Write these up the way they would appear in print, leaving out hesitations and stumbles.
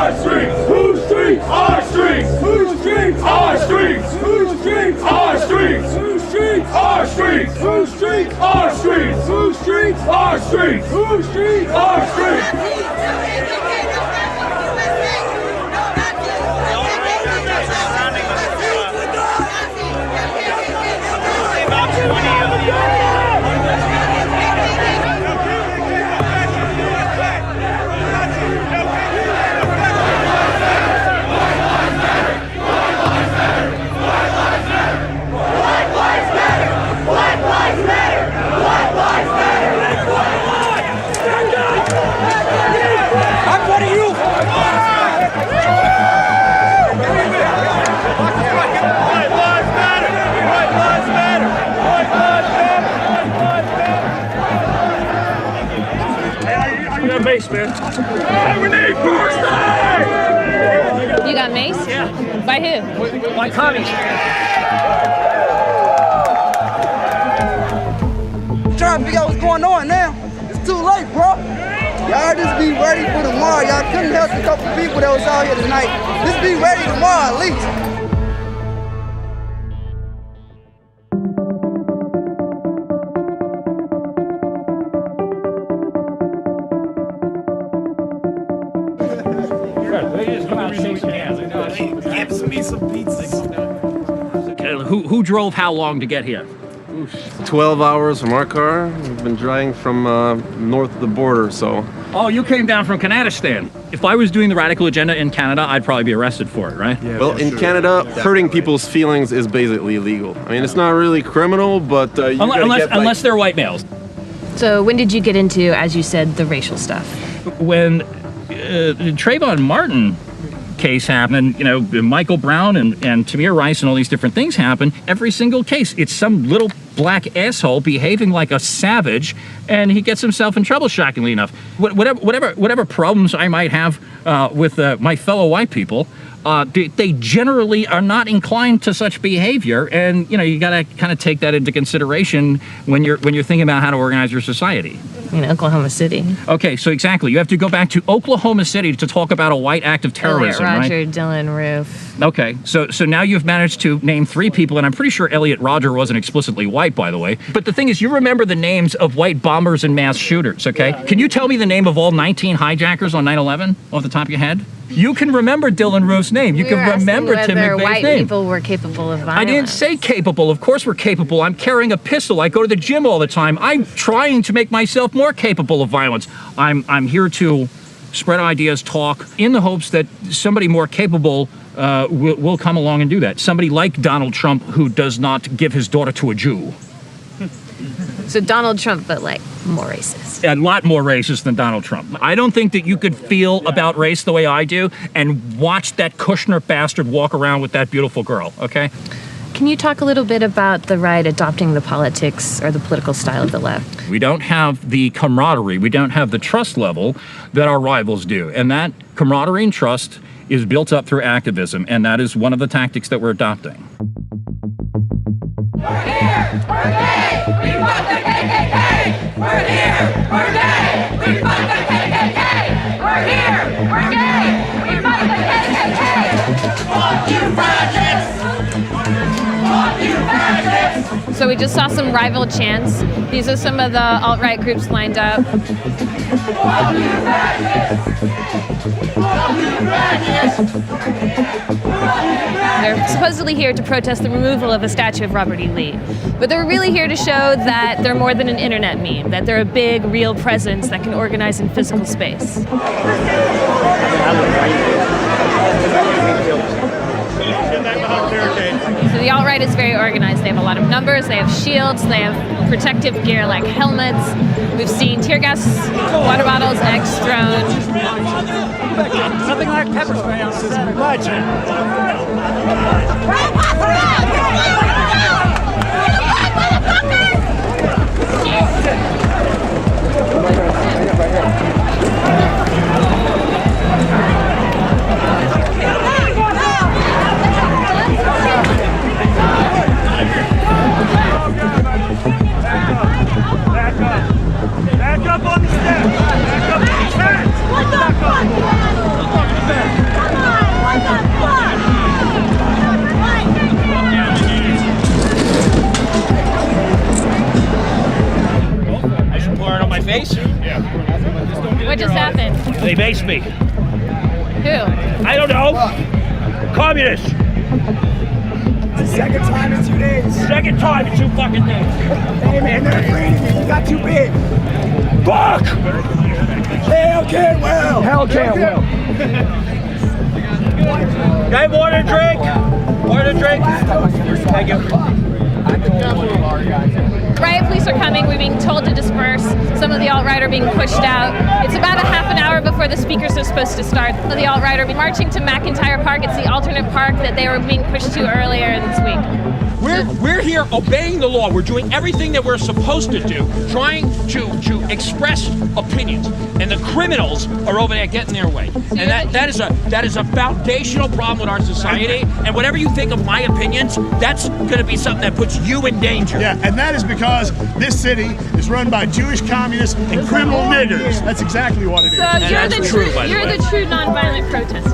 Our streets. Whose streets? Our streets. Whose streets? Our streets. Whose streets? Our streets. Whose streets? Our streets. Whose streets? Our streets. Whose streets? Our streets. Whose streets? Our streets. Mace, man. We need Birthday! You got mace? Yeah. By who? My commies. Trying to figure out what's going on now. It's too late, bro. Y'all just be ready for tomorrow. Y'all couldn't help a couple people that was out here tonight. Just be ready tomorrow at least. Who drove how long to get here? 12 hours from our car. We've been driving from north of the border, so. Oh, you came down from Canadistan. If I was doing the radical agenda in Canada, I'd probably be arrested for it, right? Yeah, well, in Canada, hurting people's feelings is basically illegal. I mean, it's not really criminal, but unless they're white males. So when did you get into, as you said, the racial stuff? When Trayvon Martin case happened, you know, Michael Brown and Tamir Rice and all these different things happen, every single case, it's some little black asshole behaving like a savage, and he gets himself in trouble, shockingly enough. Whatever problems I might have with my fellow white people, they generally are not inclined to such behavior, and you know, you gotta kind of take that into consideration when you're thinking about how to organize your society. In Oklahoma City. Okay, so exactly, you have to go back to Oklahoma City to talk about a white act of terrorism, Elliot Roger, right? Dylan Roof. Okay, so now you've managed to name 3 people, and I'm pretty sure Elliot Roger wasn't explicitly white, by the way. But the thing is, you remember the names of white bombers and mass shooters, okay? Yeah. Can you tell me the name of all 19 hijackers on 9/11 off the top of your head? You can remember Dylan Roof's name. You can remember Tim McVeigh's white name. People were capable of violence. I didn't say capable. Of course we're capable. I'm carrying a pistol. I go to the gym all the time. I'm trying to make myself more capable of violence. I'm here to spread ideas, talk, in the hopes that somebody more capable will come along and do that. Somebody like Donald Trump, who does not give his daughter to a Jew. So Donald Trump, but like more racist. A lot more racist than Donald Trump. I don't think that you could feel about race the way I do and watch that Kushner bastard walk around with that beautiful girl, okay? Can you talk a little bit about the right adopting the politics or the political style of the left? We don't have the camaraderie, we don't have the trust level that our rivals do. And that camaraderie and trust is built up through activism, and that is one of the tactics that we're adopting. We're here, we're gay, we fuck the KKK. We're here, we're gay, we fuck the KKK. We're here, we're gay, we fuck the KKK. Fuck you, fascists! Fuck you, fascists! So we just saw some rival chants. These are some of the alt-right groups lined up. Fuck you, fascists! Fuck you, fascists! They're supposedly here to protest the removal of a statue of Robert E. Lee. But they're really here to show that they're more than an internet meme, that they're a big, real presence that can organize in physical space. So the alt-right is very organized. They have a lot of numbers, they have shields, they have protective gear like helmets. We've seen tear gas, water bottles, eggs thrown. Nothing like pepper spray on Back up on the steps! Back up on the steps! What the fuck? They maced me. Who? I don't know. Communists. It's the second time in 2 days. Second time in 2 fucking days. Hey man, they're afraid of you. You got too big. Fuck! Hell can't well. Hell can't well. Guy, water to drink. Water to drink. Thank you. Riot police are coming. We're being told to disperse. Some of the alt-right are being pushed out. It's about a half an hour before the speakers are supposed to start. Some of the alt-right are marching to McIntyre Park. It's the alternate park that they were being pushed to earlier this week. We're here obeying the law. We're doing everything that we're supposed to do, trying to express opinions. And the criminals are over there getting their way. And that is a foundational problem with our society. And whatever you think of my opinions, that's going to be something that puts you in danger. Yeah, and that is because this city is run by Jewish communists and criminal niggers. That's exactly what it is. So you're the true nonviolent protesters.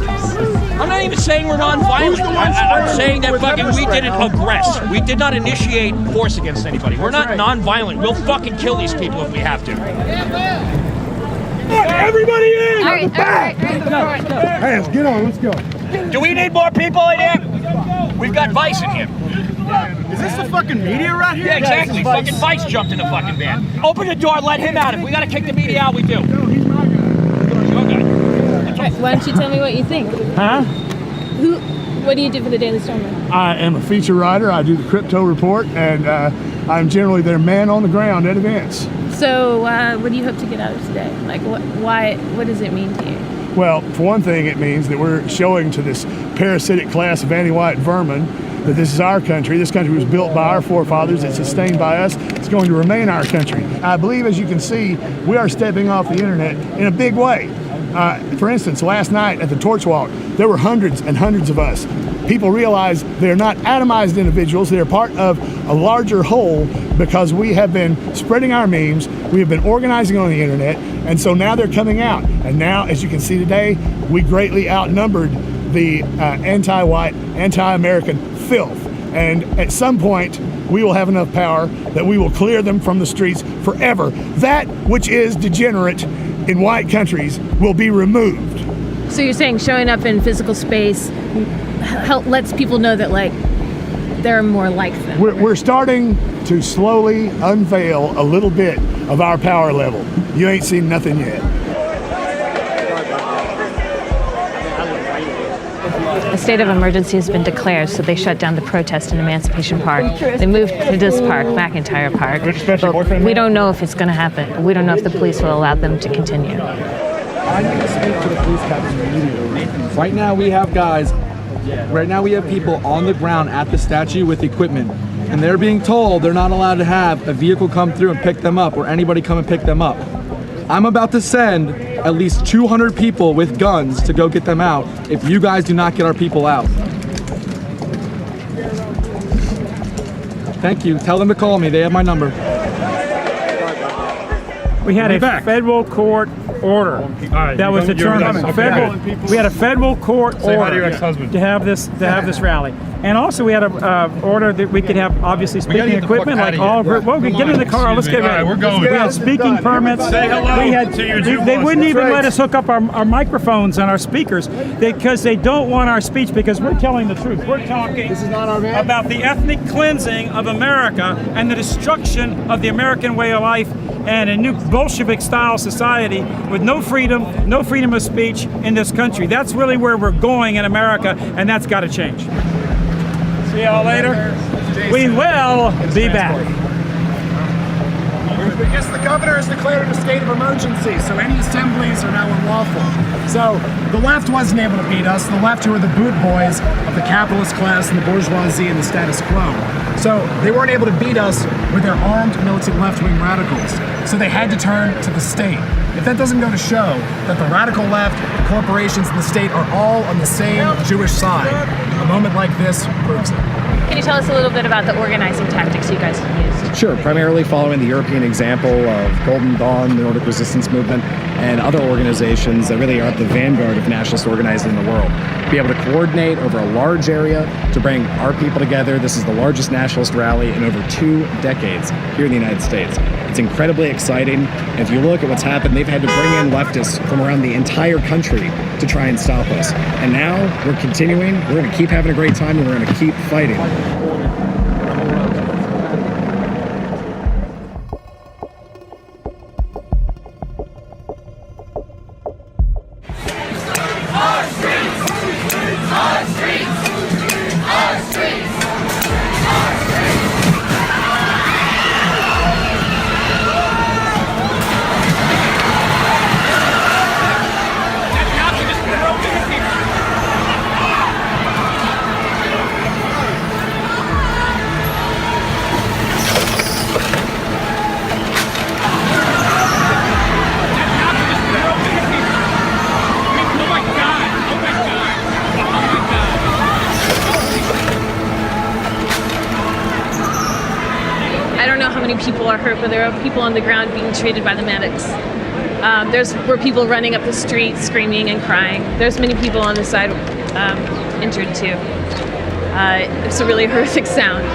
I'm not even saying we're non-violent. I'm saying that fucking we didn't aggress. We did not initiate force against anybody. We're not non-violent. We'll fucking kill these people if we have to. Everybody in! All right. Hey, let's get on. Let's go. Do we need more people in here? We've got Vice in here. Is this the fucking media right here? Yeah, exactly. Fucking Vice jumped in the fucking van. Open the door, let him out. If we gotta kick the media out, we do. Why don't you tell me what you think? Huh? What do you do for the Daily Stormer? I am a feature writer. I do the crypto report, and I'm generally their man on the ground at events. So what do you hope to get out of today? Like, what does it mean to you? Well, for one thing, it means that we're showing to this parasitic class of anti-white vermin that this is our country. This country was built by our forefathers. It's sustained by us. It's going to remain our country. I believe, as you can see, we are stepping off the internet in a big way. For instance, last night at the Torch Walk, there were hundreds and hundreds of us. People realize they're not atomized individuals. They're part of a larger whole because we have been spreading our memes. We have been organizing on the internet. And so now they're coming out. And now, as you can see today, we greatly outnumbered the anti-white, anti-American filth. And at some point, we will have enough power that we will clear them from the streets forever. That which is degenerate in white countries will be removed. So you're saying showing up in physical space lets people know that, like, there are more like them. We're starting to slowly unveil a little bit of our power level. You ain't seen nothing yet. A state of emergency has been declared, so they shut down the protest in Emancipation Park. They moved to this park, McIntyre Park. But we don't know if it's going to happen. We don't know if the police will allow them to continue. I need to speak to the police captain immediately. Right now we have people on the ground at the statue with equipment, and they're being told they're not allowed to have a vehicle come through and pick them up or anybody come and pick them up. I'm about to send at least 200 people with guns to go get them out if you guys do not get our people out. Thank you. Tell them to call me. They have my number. We had a federal court order that was determined. We had a federal court order to have this rally, and also we had a order that we could have obviously speaking equipment like all group. Well, we get in the car. Let's get ready. We had speaking permits. Say hello. They wouldn't even let us hook up our microphones and our speakers because they don't want our speech because we're telling the truth. We're talking about the ethnic cleansing of America and the destruction of the American way of life and a new Bolshevik-style society with no freedom of speech in this country. That's really where we're going in America, and that's got to change. See y'all later. We will be back. Yes, the governor has declared a state of emergency, so any assemblies are now unlawful. So the left wasn't able to beat us, the left who are the boot boys of the capitalist class and the bourgeoisie and the status quo. So they weren't able to beat us with their armed militant left-wing radicals. So they had to turn to the state. If that doesn't go to show that the radical left, the corporations, and the state are all on the same Jewish side, a moment like this proves it. Can you tell us a little bit about the organizing tactics you guys have used? Sure, primarily following the European example of Golden Dawn, the Nordic Resistance Movement, and other organizations that really are at the vanguard of nationalist organizing in the world. Be able to coordinate over a large area to bring our people together. This is the largest nationalist rally in over 2 decades here in the United States. It's incredibly exciting. If you look at what's happened, they've had to bring in leftists from around the entire country to try and stop us. And now we're continuing. We're going to keep having a great time, and we're going to keep fighting. People are hurt, but there are people on the ground being treated by the medics. Were people running up the street screaming and crying. There's many people on the side injured too. It's a really horrific sound.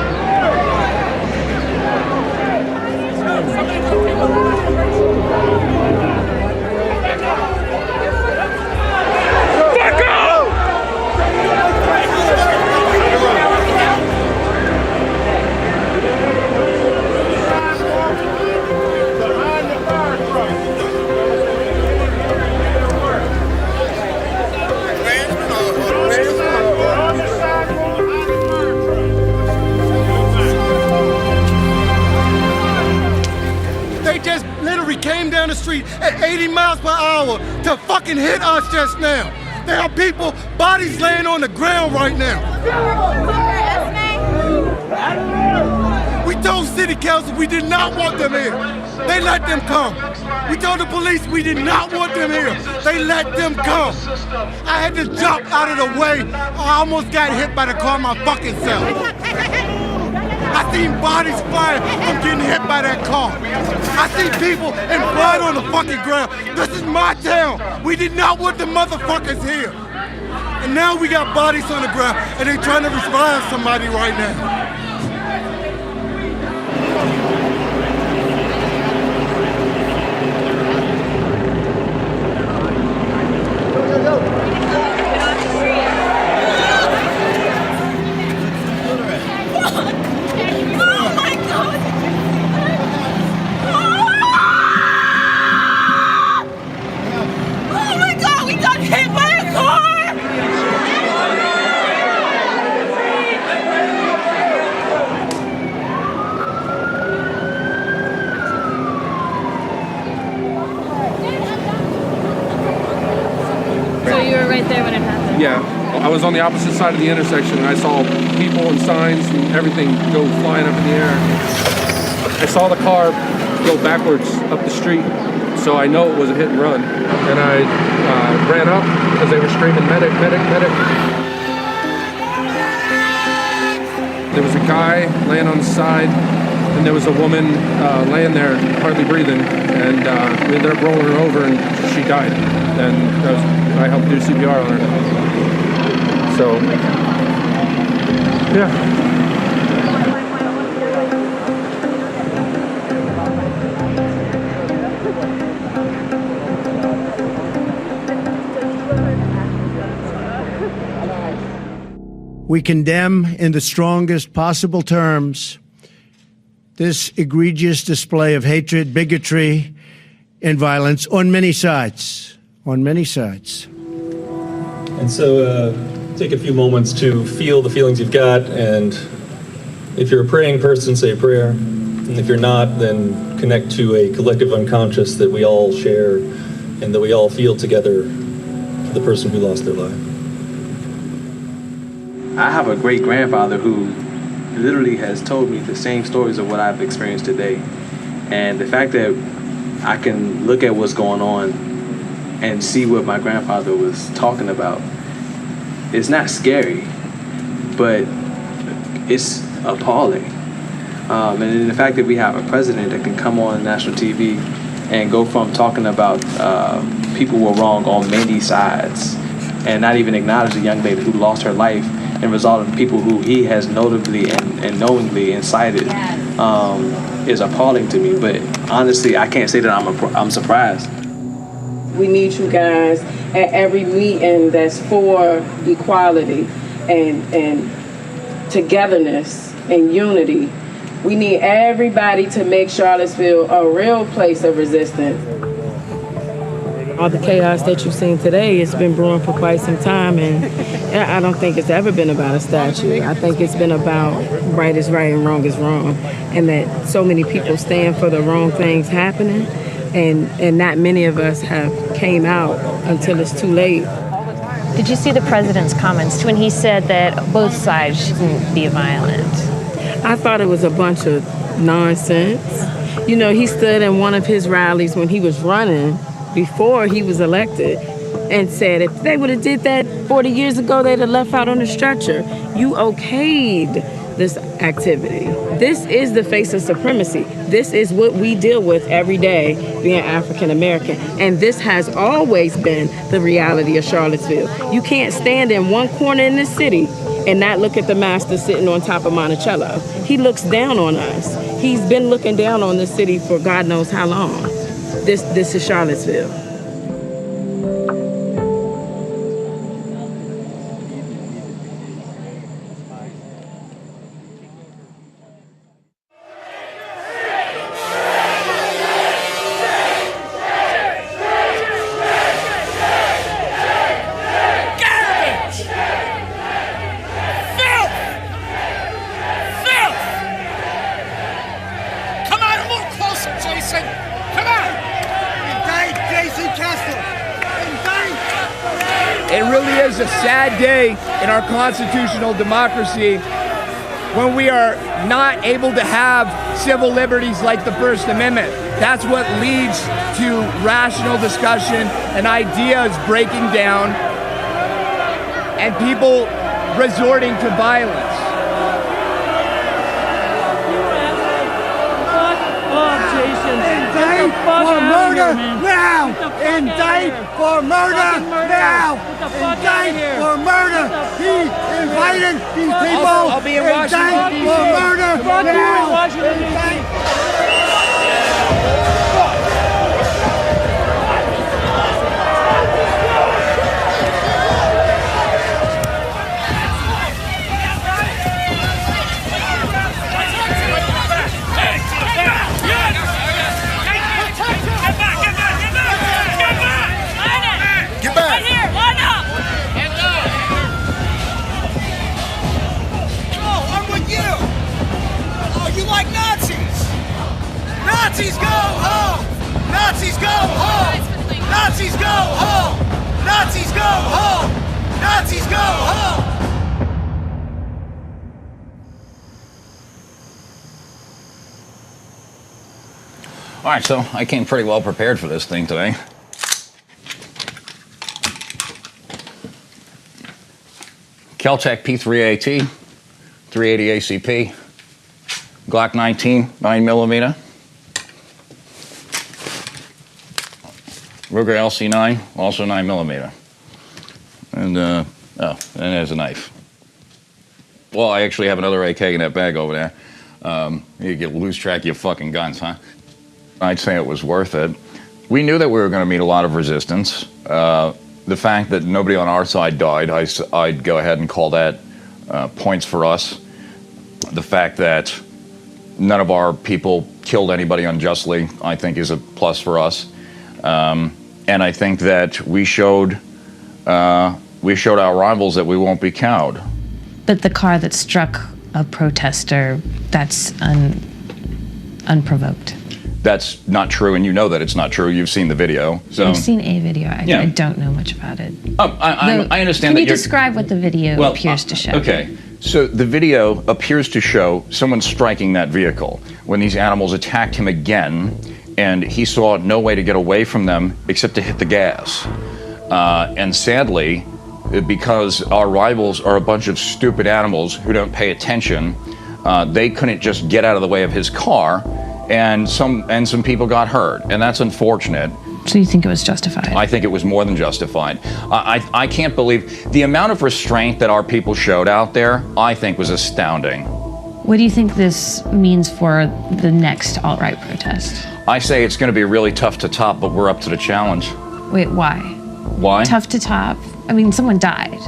Came down the street at 80 miles per hour to fucking hit us just now. There are people, bodies laying on the ground right now. We told city council we did not want them here. They let them come. We told the police we did not want them here. They let them come. I had to jump out of the way. I almost got hit by the car my fucking self. I seen bodies flying from getting hit by that car. I seen people and blood on the fucking ground. This is my town. We did not want the motherfuckers here. And now we got bodies on the ground and they trying to revive somebody right now. Yeah, I was on the opposite side of the intersection and I saw people and signs and everything go flying up in the air. I saw the car go backwards up the street, so I know it was a hit and run. And I ran up because they were screaming, medic, medic, medic. There was a guy laying on the side and there was a woman laying there hardly breathing, and we ended up rolling her over and she died. And I helped do CPR on her. So, yeah. We condemn in the strongest possible terms this egregious display of hatred, bigotry, and violence on many sides. On many sides. And so take a few moments to feel the feelings you've got, and if you're a praying person, say a prayer. And if you're not, then connect to a collective unconscious that we all share and that we all feel together for the person who lost their life. I have a great grandfather who literally has told me the same stories of what I've experienced today. And the fact that I can look at what's going on and see what my grandfather was talking about, it's not scary, but it's appalling. And then the fact that we have a president that can come on national TV and go from talking about people were wrong on many sides and not even acknowledge the young lady who lost her life and result in people who he has notably and knowingly incited is appalling to me. But honestly, I can't say that I'm surprised. We need you guys at every meeting that's for equality and togetherness and unity. We need everybody to make Charlottesville a real place of resistance. All the chaos that you've seen today has been brewing for quite some time, and I don't think it's ever been about a statue. I think it's been about right is right and wrong is wrong, and that so many people stand for the wrong things happening, and not many of us have came out until it's too late. Did you see the president's comments when he said that both sides shouldn't be violent? I thought it was a bunch of nonsense. You know, he stood in one of his rallies when he was running before he was elected and said if they would have did that 40 years ago, they'd have left out on the stretcher. You okayed this activity. This is the face of supremacy. This is what we deal with every day being African American. And this has always been the reality of Charlottesville. You can't stand in one corner in this city and not look at the master sitting on top of Monticello. He looks down on us. He's been looking down on this city for God knows how long. This is Charlottesville. It really is a sad day in our constitutional democracy when we are not able to have civil liberties like the First Amendment. That's what leads to rational discussion and ideas breaking down and people resorting to violence. Indict for murder now! Indict for murder now! Indict for murder! He invited these people! I'll be in Washington, Indict for murder now! Like Nazis! Nazis go home! Nazis go home! Nazis go home! Nazis go home! Nazis go home! All right, so I came pretty well prepared for this thing today. Kel-Tec P3AT, 380 ACP. Glock 19, 9mm. Ruger LC9, also 9mm. And, and there's a knife. Well, I actually have another AK in that bag over there. You lose track of your fucking guns, huh? I'd say it was worth it. We knew that we were going to meet a lot of resistance. The fact that nobody on our side died, I'd go ahead and call that points for us. The fact that none of our people killed anybody unjustly, I think, is a plus for us. And I think that we showed our rivals that we won't be cowed. But the car that struck a protester, that's unprovoked. That's not true, and you know that it's not true. You've seen the video. So I've seen a video. Yeah. I don't know much about it. I understand. Can you describe what the video appears to show? Okay. So the video appears to show someone striking that vehicle when these animals attacked him again, and he saw no way to get away from them except to hit the gas. And sadly, because our rivals are a bunch of stupid animals who don't pay attention, they couldn't just get out of the way of his car, and some people got hurt, and that's unfortunate. So you think it was justified? I think it was more than justified. I can't believe the amount of restraint that our people showed out there, I think was astounding. What do you think this means for the next alt-right protest? I say it's going to be really tough to top, but we're up to the challenge. Wait, why? Why? Tough to top? I mean, someone died.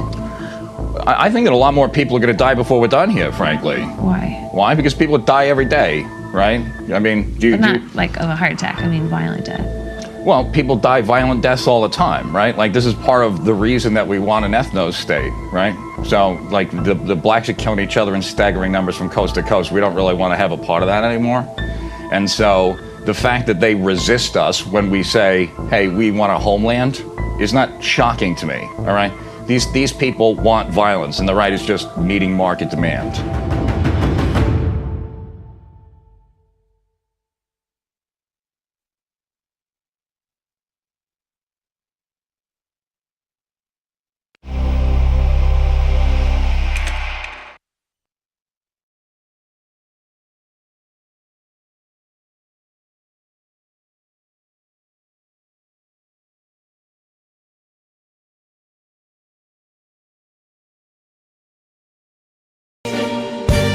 I think that a lot more people are going to die before we're done here, frankly. Why? Why? Because people die every day, right? I mean, But not like of a heart attack, I mean violent death. Well, people die violent deaths all the time, right? Like, this is part of the reason that we want an ethno state, right? So, like, the blacks are killing each other in staggering numbers from coast to coast. We don't really want to have a part of that anymore. And so, the fact that they resist us when we say, hey, we want a homeland, is not shocking to me, all right? These people want violence, and the right is just meeting market demand.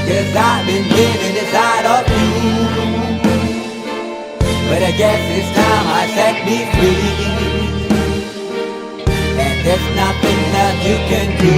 Yes, I've been living inside of you, but I guess it's time I set me free, and there's nothing that you can do.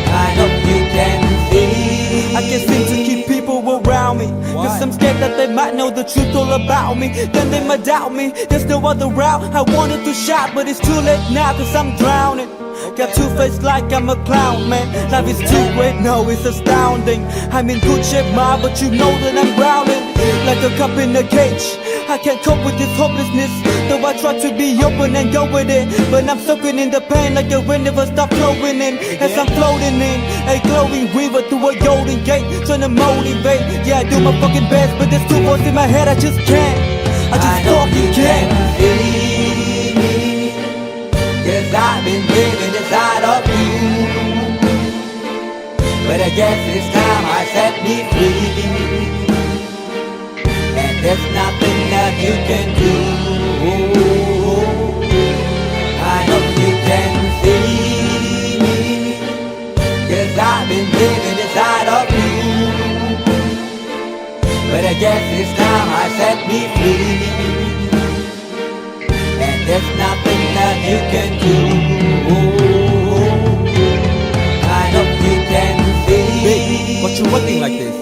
I hope you can see. I can't seem to keep people around me, cause I'm scared that they might know the truth all about me. Then they might doubt me, there's no other route. I wanted to shout, but it's too late now, cause I'm drowning. Got two-faced like I'm a clown, man. Life is too great, no, it's astounding. I'm in good shape, ma, but you know that I'm drowning like a cup in a cage. I can't cope with this hopelessness, though I try to be open and go with it, but I'm soaking in the pain like the wind never stop flowing in. As I'm floating in a glowing river through a golden gate, trying to motivate. Yeah, I do my fucking best, but there's two voices in my head, I just can't. I just fucking can't. Yes, I've been living inside of you, but I guess it's time I set me free, and there's nothing that you can do. I hope you can see. Yes, I've been living inside of you, but I guess it's time I set me free, there's nothing that you can do. I hope you can see. Baby, what you looking like this?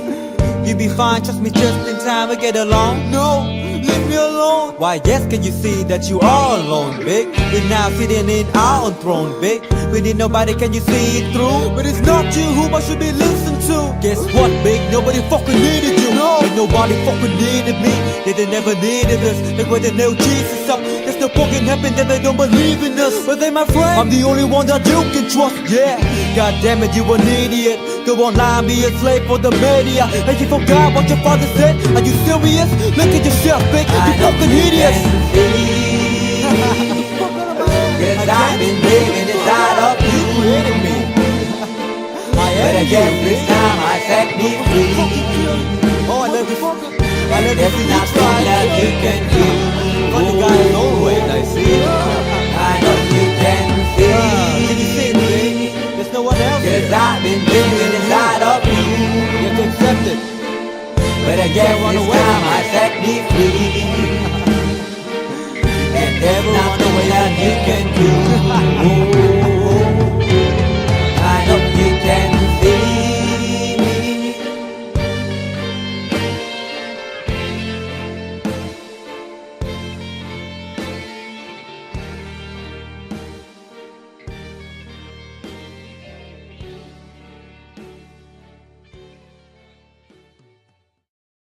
You be fine, trust me, just in time we get along. No, leave me alone. Why, yes, can you see that you are alone, big? We're now sitting in our own throne, big. We need nobody, can you see it through? But it's not you who I should be listening to. Guess what, big? Nobody fucking needed you. No, ain't nobody fucking needed me. They never needed us. Like when they nailed Jesus up, there's no fucking happen that they don't believe in us. But they my friend, I'm the only one that you can trust. Yeah, god damn it, you an idiot. Go online, be a slave for the media. And you forgot what your father said. Are you serious? Look at yourself, big. You fucking idiots. Yes, I've been living inside of you, but I guess this time I set me free. Oh, I love you. I love there's nothing that you can do. Fucking guy is always I see. I know you can see. Can you see me? There's no one else. Yes, I've been living inside of you. You have to accept it. But I guess this time I set me free. And there's nothing that you can do.